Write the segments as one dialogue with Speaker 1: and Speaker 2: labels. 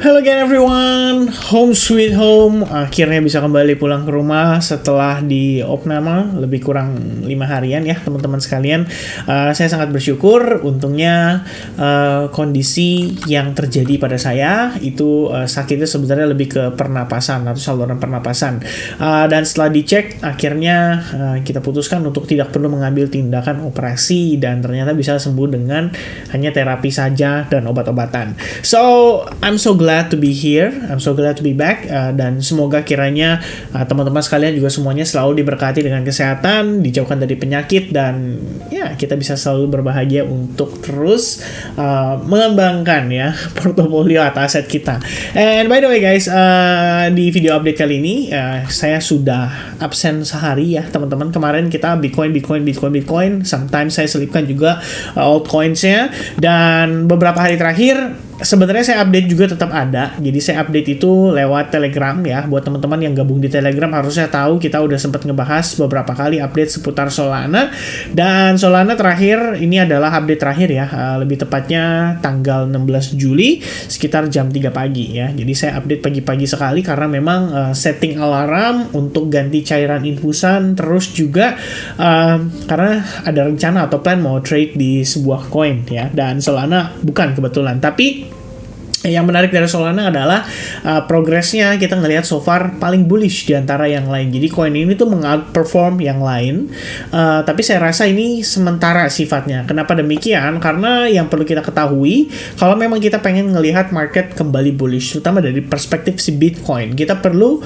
Speaker 1: Hello again everyone, home sweet home. Akhirnya bisa kembali pulang ke rumah setelah di opname lebih kurang 5 harian ya teman-teman sekalian. Saya sangat bersyukur, untungnya kondisi yang terjadi pada saya itu sakitnya sebenarnya lebih ke pernapasan atau saluran pernapasan. Dan setelah dicek, akhirnya kita putuskan untuk tidak perlu mengambil tindakan operasi dan ternyata bisa sembuh dengan hanya terapi saja dan obat-obatan. So, I'm so glad to be here. I'm so glad to be back. Dan semoga kiranya teman-teman sekalian juga semuanya selalu diberkati dengan kesehatan, dijauhkan dari penyakit, dan ya kita bisa selalu berbahagia untuk terus mengembangkan ya portofolio atau aset kita. And by the way guys, di video update kali ini saya sudah absen sehari ya teman-teman. Kemarin kita Bitcoin. Sometimes saya selipkan juga altcoins-nya, dan beberapa hari terakhir sebenarnya saya update juga tetap ada. Jadi saya update itu lewat Telegram ya. Buat teman-teman yang gabung di Telegram harusnya tahu kita udah sempat ngebahas beberapa kali update seputar Solana. Dan Solana terakhir ini adalah update terakhir ya. Lebih tepatnya tanggal 16 Juli sekitar jam 3 pagi ya. Jadi saya update pagi-pagi sekali karena memang setting alarm untuk ganti cairan infusan, terus juga karena ada rencana atau plan mau trade di sebuah coin ya. Dan Solana bukan kebetulan, tapi yang menarik dari Solana adalah progresnya kita ngelihat so far paling bullish di antara yang lain. Jadi koin ini tuh meng-outperform yang lain. Tapi saya rasa ini sementara sifatnya. Kenapa demikian? Karena yang perlu kita ketahui, kalau memang kita pengen ngelihat market kembali bullish, terutama dari perspektif si Bitcoin, kita perlu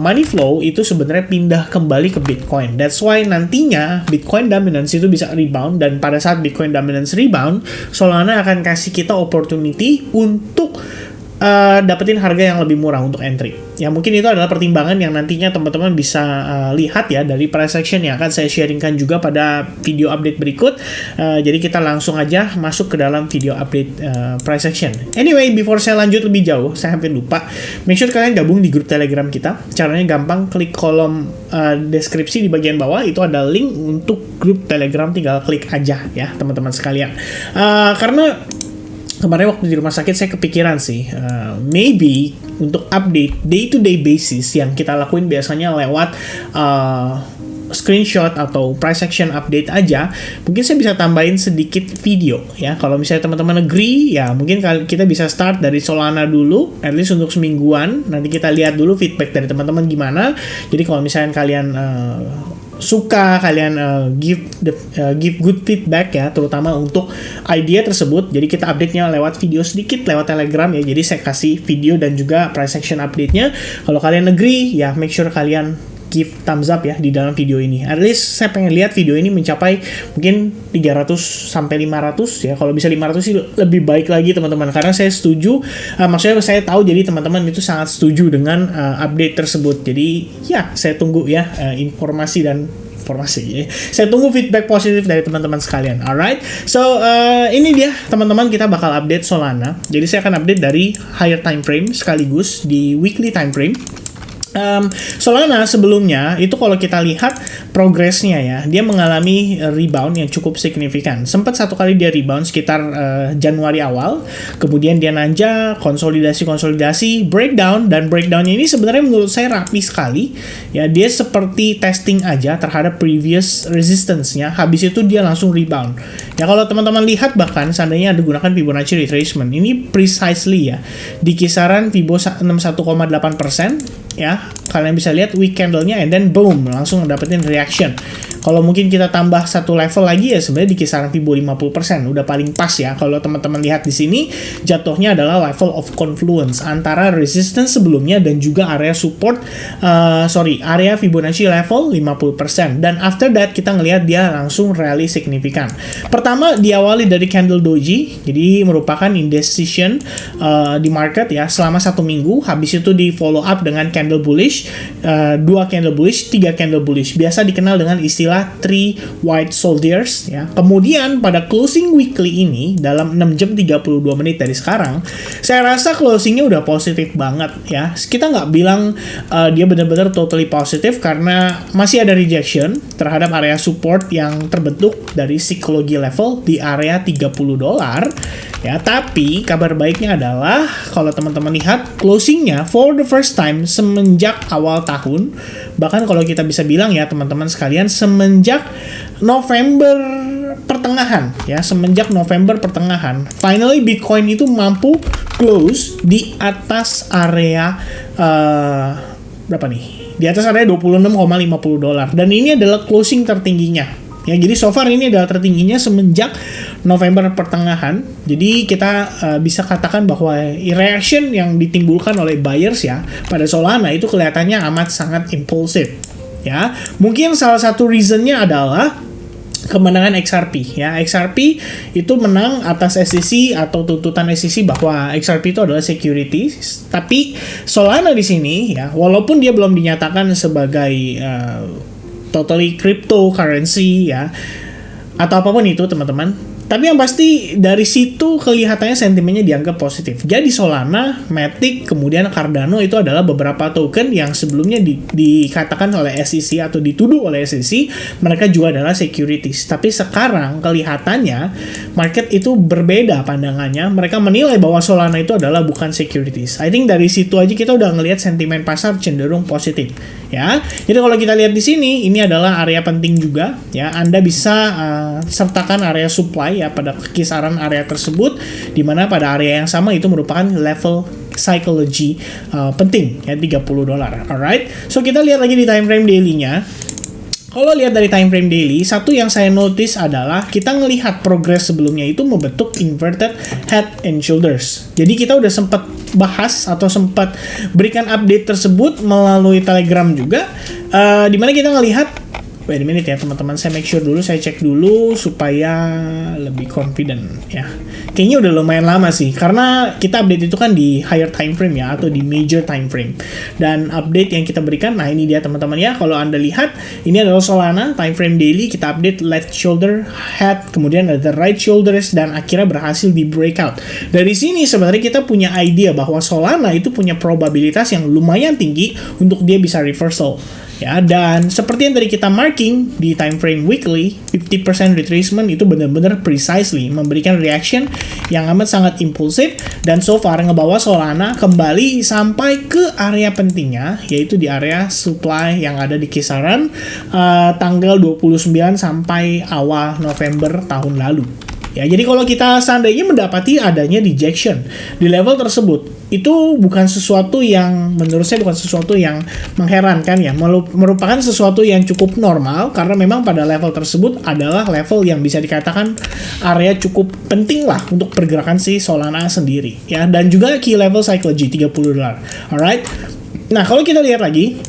Speaker 1: money flow itu sebenarnya pindah kembali ke Bitcoin. That's why nantinya Bitcoin dominance itu bisa rebound, dan pada saat Bitcoin dominance rebound, Solana akan kasih kita opportunity untuk dapetin harga yang lebih murah untuk entry. Ya mungkin itu adalah pertimbangan yang nantinya teman-teman bisa lihat ya dari price action yang akan saya sharingkan juga pada video update berikut. Jadi kita langsung aja masuk ke dalam video update price action. Anyway, before saya lanjut lebih jauh, saya hampir lupa. Make sure kalian gabung di grup Telegram kita. Caranya gampang, klik kolom deskripsi di bagian bawah, itu ada link untuk grup Telegram, tinggal klik aja ya teman-teman sekalian. Karena kemarin waktu di rumah sakit saya kepikiran sih, maybe untuk update day-to-day basis yang kita lakuin biasanya lewat screenshot atau price action update aja, mungkin saya bisa tambahin sedikit video ya. Kalau misalnya teman-teman agree, ya mungkin kita bisa start dari Solana dulu, at least untuk semingguan. Nanti kita lihat dulu feedback dari teman-teman gimana. Jadi kalau misalnya kalian suka, kalian give good feedback ya, terutama untuk idea tersebut. Jadi kita update-nya lewat video sedikit lewat Telegram ya. Jadi saya kasih video dan juga price action update-nya. Kalau kalian agree ya, make sure kalian give thumbs up ya di dalam video ini. At least saya pengen lihat video ini mencapai mungkin 300 sampai 500 ya. Kalau bisa 500 sih lebih baik lagi teman-teman, karena saya setuju, maksudnya saya tahu jadi teman-teman itu sangat setuju dengan update tersebut. Jadi ya saya tunggu ya informasi. Saya tunggu feedback positif dari teman-teman sekalian. Alright, so ini dia teman-teman, kita bakal update Solana. Jadi saya akan update dari higher time frame sekaligus di weekly time frame. Solana sebelumnya itu kalau kita lihat progresnya ya, dia mengalami rebound yang cukup signifikan. Sempat satu kali dia rebound sekitar Januari awal, kemudian dia nanjak, konsolidasi, breakdown, dan breakdownnya ini sebenarnya menurut saya rapi sekali ya. Dia seperti testing aja terhadap previous resistance-nya, habis itu dia langsung rebound ya. Kalau teman-teman lihat, bahkan seandainya ada gunakan Fibonacci retracement, ini precisely ya di kisaran Fibo 61,8% ya. Kalian bisa lihat week candle-nya, and then boom, langsung dapetin reaction. Kalau mungkin kita tambah satu level lagi ya sebenarnya di kisaran Fibo 50%, udah paling pas ya. Kalau teman-teman lihat di sini, jatuhnya adalah level of confluence antara resistance sebelumnya dan juga area support, area Fibonacci level 50%. Dan after that kita ngelihat dia langsung rally signifikan. Pertama diawali dari candle doji, jadi merupakan indecision di market ya selama 1 minggu. Habis itu di follow up dengan candle bullish, 2 candle bullish, 3 candle bullish. Biasa dikenal dengan istilah 3 white soldiers ya. Kemudian pada closing weekly ini dalam 6 jam 32 menit dari sekarang, saya rasa closingnya udah positif banget ya. Kita nggak bilang dia benar-benar totally positif karena masih ada rejection terhadap area support yang terbentuk dari psikologi level di area $30 ya. Tapi kabar baiknya adalah kalau teman-teman lihat closingnya for the first time semenjak awal tahun, bahkan kalau kita bisa bilang ya teman-teman sekalian semenjak November pertengahan ya, semenjak November pertengahan finally Bitcoin itu mampu close di atas area berapa nih? Di atas area $26,50 dan ini adalah closing tertingginya. Ya, jadi so far ini adalah tertingginya semenjak November pertengahan. Jadi kita bisa katakan bahwa reaction yang ditimbulkan oleh buyers ya pada Solana itu kelihatannya amat sangat impulsif. Ya, mungkin salah satu reasonnya adalah kemenangan XRP ya. XRP itu menang atas SEC atau tuntutan SEC bahwa XRP itu adalah securities. Tapi Solana di sini ya, walaupun dia belum dinyatakan sebagai totally cryptocurrency ya atau apapun itu teman-teman, tapi yang pasti dari situ kelihatannya sentimennya dianggap positif. Jadi Solana, Matic, kemudian Cardano itu adalah beberapa token yang sebelumnya dikatakan oleh SEC atau dituduh oleh SEC mereka juga adalah securities. Tapi sekarang kelihatannya market itu berbeda pandangannya. Mereka menilai bahwa Solana itu adalah bukan securities. I think dari situ aja kita udah ngelihat sentimen pasar cenderung positif. Ya, jadi kalau kita lihat di sini, ini adalah area penting juga. Ya, Anda bisa sertakan area supply ya pada kisaran area tersebut, di mana pada area yang sama itu merupakan level psychology penting ya $30. Alright, so kita lihat lagi di time frame daily-nya. Kalau lihat dari time frame daily, satu yang saya notice adalah kita ngelihat progress sebelumnya itu membentuk inverted head and shoulders. Jadi kita udah sempat bahas atau sempat berikan update tersebut melalui Telegram juga, di mana kita ngelihat. Wait a minute ya teman-teman, saya make sure dulu, saya cek dulu supaya lebih confident ya. Kayaknya udah lumayan lama sih, karena kita update itu kan di higher time frame ya, atau di major time frame. Dan update yang kita berikan, nah ini dia teman-teman ya, kalau Anda lihat, ini adalah Solana, time frame daily, kita update left shoulder, head, kemudian ada right shoulders, dan akhirnya berhasil di breakout. Dari sini sebenarnya kita punya idea bahwa Solana itu punya probabilitas yang lumayan tinggi untuk dia bisa reversal. Ya, dan seperti yang tadi kita marking di time frame weekly, 50% retracement itu benar-benar precisely memberikan reaction yang amat sangat impulsif dan so far ngebawa Solana kembali sampai ke area pentingnya, yaitu di area supply yang ada di kisaran tanggal 29 sampai awal November tahun lalu. Ya, jadi kalau kita seandainya mendapati adanya rejection di level tersebut, itu bukan sesuatu yang, menurut saya bukan sesuatu yang mengherankan ya, merupakan sesuatu yang cukup normal, karena memang pada level tersebut adalah level yang bisa dikatakan area cukup penting lah untuk pergerakan si Solana sendiri ya, dan juga key level psychology $30. Alright, nah kalau kita lihat lagi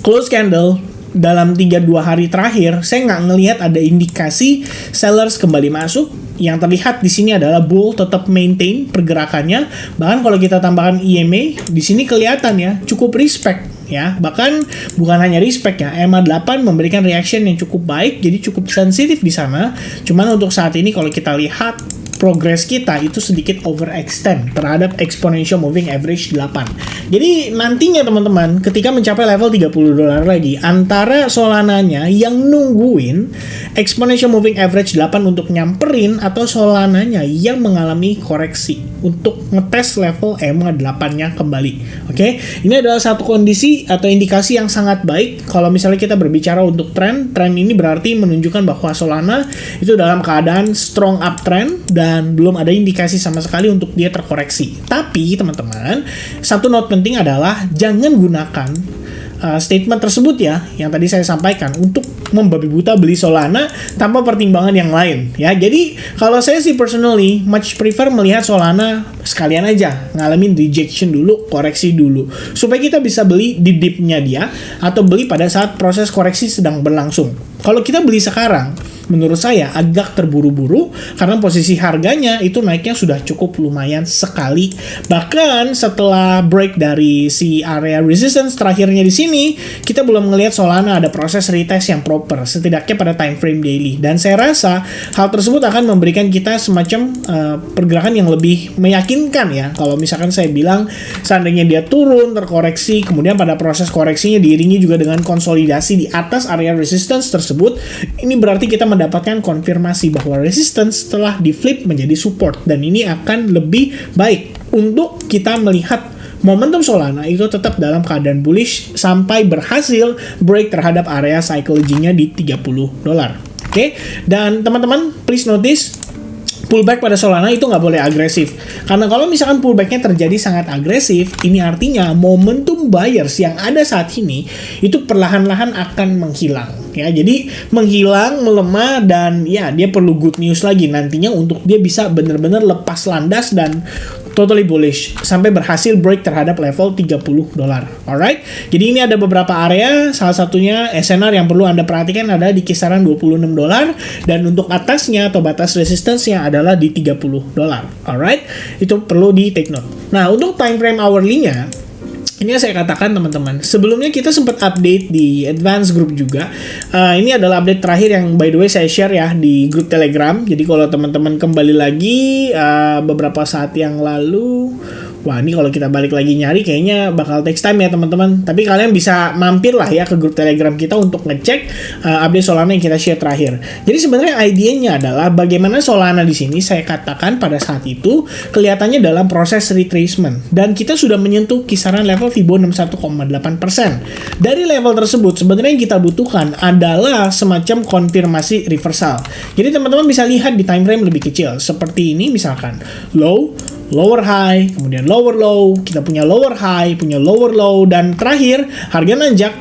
Speaker 1: close candle dalam 3-2 hari terakhir, saya nggak ngelihat ada indikasi sellers kembali masuk. Yang terlihat di sini adalah bull tetap maintain pergerakannya. Bahkan kalau kita tambahkan EMA, di sini kelihatan ya cukup respect ya. Bahkan bukan hanya respect ya, EMA8 memberikan reaction yang cukup baik, jadi cukup sensitif di sana. Cuman untuk saat ini kalau kita lihat progress kita itu sedikit overextend terhadap exponential moving average 8. Jadi nantinya teman-teman ketika mencapai level $30 lagi, antara Solananya yang nungguin exponential moving average 8 untuk nyamperin atau Solananya yang mengalami koreksi untuk ngetes level EMA 8-nya kembali. Oke, ini adalah satu kondisi atau indikasi yang sangat baik kalau misalnya kita berbicara untuk tren ini berarti menunjukkan bahwa Solana itu dalam keadaan strong uptrend dan belum ada indikasi sama sekali untuk dia terkoreksi. Tapi teman-teman, satu note penting adalah jangan gunakan statement tersebut ya, yang tadi saya sampaikan untuk membabi buta beli Solana tanpa pertimbangan yang lain ya. Jadi kalau saya sih personally much prefer melihat Solana sekalian aja ngalamin rejection dulu, koreksi dulu, supaya kita bisa beli di dipnya dia atau beli pada saat proses koreksi sedang berlangsung. Kalau kita beli sekarang, menurut saya agak terburu-buru karena posisi harganya itu naiknya sudah cukup lumayan sekali. Bahkan setelah break dari si area resistance terakhirnya di sini, kita belum melihat Solana ada proses retest yang proper, setidaknya pada time frame daily. Dan saya rasa hal tersebut akan memberikan kita semacam pergerakan yang lebih meyakinkan ya. Kalau misalkan saya bilang seandainya dia turun, terkoreksi, kemudian pada proses koreksinya diiringi juga dengan konsolidasi di atas area resistance tersebut, ini berarti kita mendapatkan konfirmasi bahwa resistance telah di flip menjadi support dan ini akan lebih baik untuk kita melihat momentum Solana itu tetap dalam keadaan bullish sampai berhasil break terhadap area psychology-nya di $30. Oke, dan teman-teman please notice pullback pada Solana itu nggak boleh agresif. Karena kalau misalkan pullbacknya terjadi sangat agresif, ini artinya momentum buyers yang ada saat ini itu perlahan-lahan akan menghilang. Ya, jadi menghilang, melemah, dan ya dia perlu good news lagi nantinya untuk dia bisa benar-benar lepas landas dan totally bullish sampai berhasil break terhadap level $30. Alright, jadi ini ada beberapa area, salah satunya SNR yang perlu Anda perhatikan ada di kisaran $26 dan untuk atasnya atau batas resistance-nya adalah di $30. Alright, itu perlu di take note. Nah, untuk time frame hourly-nya ini yang saya katakan teman-teman, sebelumnya kita sempat update di advance group juga. Ini adalah update terakhir yang by the way saya share ya di grup Telegram. Jadi kalau teman-teman kembali lagi beberapa saat yang lalu, wah ini kalau kita balik lagi nyari kayaknya bakal takes time ya teman-teman. Tapi kalian bisa mampir lah ya ke grup Telegram kita untuk ngecek update Solana yang kita share terakhir. Jadi sebenarnya idenya adalah bagaimana Solana di sini saya katakan pada saat itu kelihatannya dalam proses retracement dan kita sudah menyentuh kisaran level Fibonacci 61,8%. Dari level tersebut sebenarnya yang kita butuhkan adalah semacam konfirmasi reversal. Jadi teman-teman bisa lihat di time frame lebih kecil seperti ini misalkan low, lower high, kemudian lower low, kita punya lower high, punya lower low, dan terakhir harga nanjak,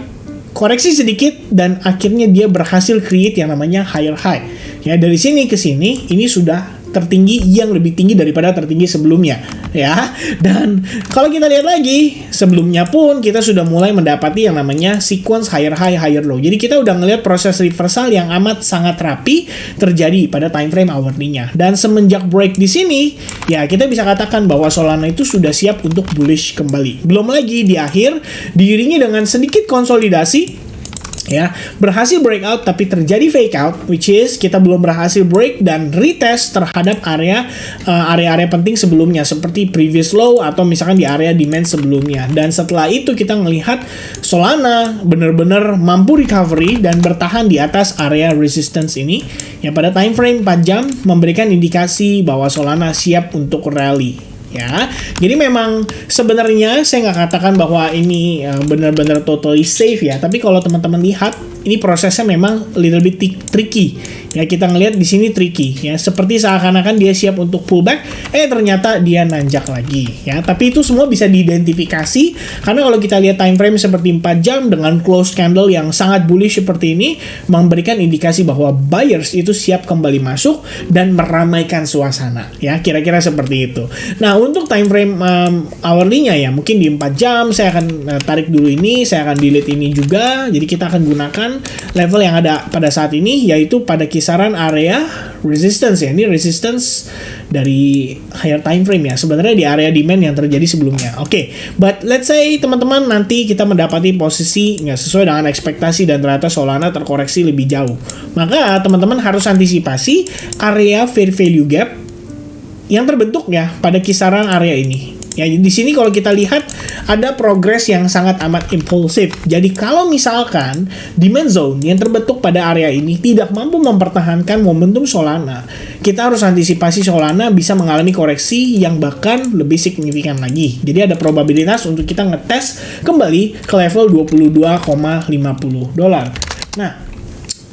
Speaker 1: koreksi sedikit, dan akhirnya dia berhasil create yang namanya higher high. Ya, dari sini ke sini, ini sudah tertinggi yang lebih tinggi daripada tertinggi sebelumnya ya. Dan kalau kita lihat lagi sebelumnya pun kita sudah mulai mendapati yang namanya sequence higher high higher low. Jadi kita udah ngelihat proses reversal yang amat sangat rapi terjadi pada time frame hourly-nya. Dan semenjak break di sini ya kita bisa katakan bahwa Solana itu sudah siap untuk bullish kembali. Belum lagi di akhir diiringi dengan sedikit konsolidasi ya, berhasil breakout tapi terjadi fake out, which is kita belum berhasil break dan retest terhadap area penting sebelumnya seperti previous low atau misalkan di area demand sebelumnya. Dan setelah itu kita melihat Solana benar-benar mampu recovery dan bertahan di atas area resistance ini yang pada time frame 4 jam memberikan indikasi bahwa Solana siap untuk rally. Ya, jadi memang sebenarnya saya nggak katakan bahwa ini benar-benar totally safe ya. Tapi kalau teman-teman lihat, ini prosesnya memang little bit tricky. Ya, kita ngelihat di sini tricky ya, seperti seakan-akan dia siap untuk pullback, ternyata dia nanjak lagi ya. Tapi itu semua bisa diidentifikasi karena kalau kita lihat time frame seperti 4 jam dengan close candle yang sangat bullish seperti ini memberikan indikasi bahwa buyers itu siap kembali masuk dan meramaikan suasana ya, kira-kira seperti itu. Nah, untuk time frame hourly-nya ya mungkin di 4 jam saya akan tarik dulu ini, saya akan delete ini juga. Jadi kita akan gunakan level yang ada pada saat ini yaitu pada kisaran area resistance ya. Ini resistance dari higher time frame ya. Sebenarnya di area demand yang terjadi sebelumnya. Oke, but let's say teman-teman nanti kita mendapati posisi nggak sesuai dengan ekspektasi dan ternyata Solana terkoreksi lebih jauh. Maka teman-teman harus antisipasi area fair value gap yang terbentuk ya pada kisaran area ini. Ya, di sini kalau kita lihat ada progres yang sangat amat impulsif. Jadi kalau misalkan demand zone yang terbentuk pada area ini tidak mampu mempertahankan momentum Solana, kita harus antisipasi Solana bisa mengalami koreksi yang bahkan lebih signifikan lagi. Jadi ada probabilitas untuk kita ngetes kembali ke level $22,50. Nah,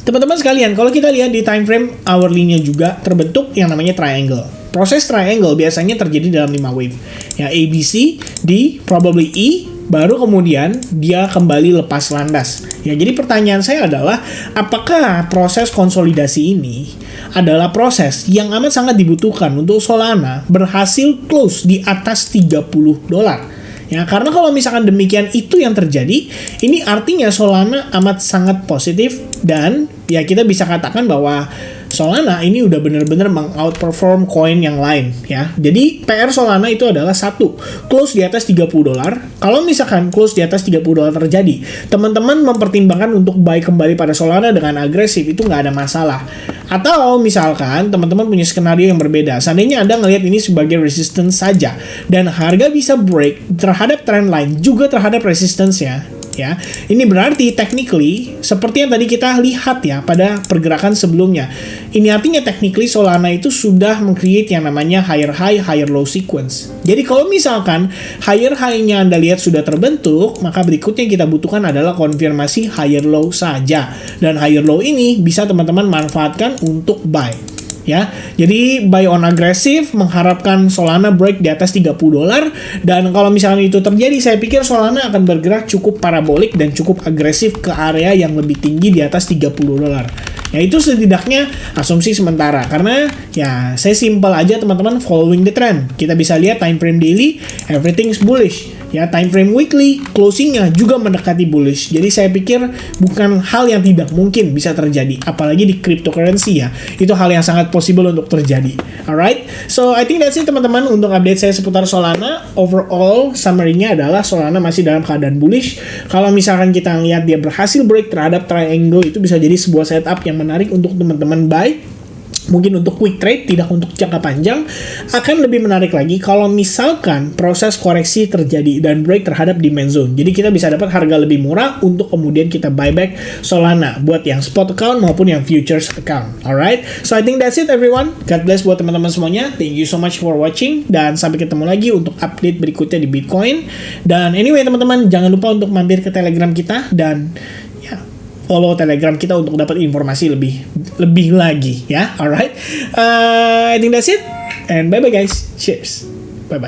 Speaker 1: teman-teman sekalian, kalau kita lihat di time frame hourly-nya juga terbentuk yang namanya triangle. Proses triangle biasanya terjadi dalam 5 wave. Ya, ABC, D, probably E, baru kemudian dia kembali lepas landas. Ya, jadi pertanyaan saya adalah apakah proses konsolidasi ini adalah proses yang amat sangat dibutuhkan untuk Solana berhasil close di atas $30? Ya, karena kalau misalkan demikian itu yang terjadi, ini artinya Solana amat sangat positif dan ya kita bisa katakan bahwa Solana ini udah bener-bener meng-outperform koin yang lain ya. Jadi PR Solana itu adalah satu, close di atas $30. Kalau misalkan close di atas $30 terjadi, teman-teman mempertimbangkan untuk buy kembali pada Solana dengan agresif itu nggak ada masalah. Atau misalkan teman-teman punya skenario yang berbeda. Seandainya Anda ngelihat ini sebagai resistance saja dan harga bisa break terhadap trend line juga terhadap resistance-nya. ya. Ini berarti technically seperti yang tadi kita lihat ya pada pergerakan sebelumnya. Ini artinya technically Solana itu sudah meng-create yang namanya higher high, higher low sequence. Jadi kalau misalkan higher high-nya Anda lihat sudah terbentuk, maka berikutnya yang kita butuhkan adalah konfirmasi higher low saja. Dan higher low ini bisa teman-teman manfaatkan untuk buy. Ya, jadi buy on agresif, mengharapkan Solana break di atas $30, dan kalau misalnya itu terjadi, saya pikir Solana akan bergerak cukup parabolik dan cukup agresif ke area yang lebih tinggi di atas $30. Ya, itu setidaknya asumsi sementara, karena ya saya simpel aja teman-teman, following the trend. Kita bisa lihat time frame daily, everything's bullish. Ya, time frame weekly, closingnya juga mendekati bullish. Jadi saya pikir bukan hal yang tidak mungkin bisa terjadi, apalagi di cryptocurrency ya. Itu hal yang sangat possible untuk terjadi. Alright, so I think that's it teman-teman untuk update saya seputar Solana. Overall, summary-nya adalah Solana masih dalam keadaan bullish. Kalau misalkan kita lihat dia berhasil break terhadap triangle, itu bisa jadi sebuah setup yang menarik untuk teman-teman buy. Mungkin untuk quick trade, tidak untuk jangka panjang. Akan lebih menarik lagi kalau misalkan proses koreksi terjadi dan break terhadap demand zone. Jadi kita bisa dapat harga lebih murah untuk kemudian kita buyback Solana buat yang spot account maupun yang futures account. Alright, so I think that's it everyone. God bless buat teman-teman semuanya. Thank you so much for watching, dan sampai ketemu lagi untuk update berikutnya di Bitcoin. Dan anyway teman-teman, jangan lupa untuk mampir ke Telegram kita dan follow Telegram kita untuk dapat informasi lebih lagi ya. Alright, I think that's it, and bye bye guys. Cheers, bye bye.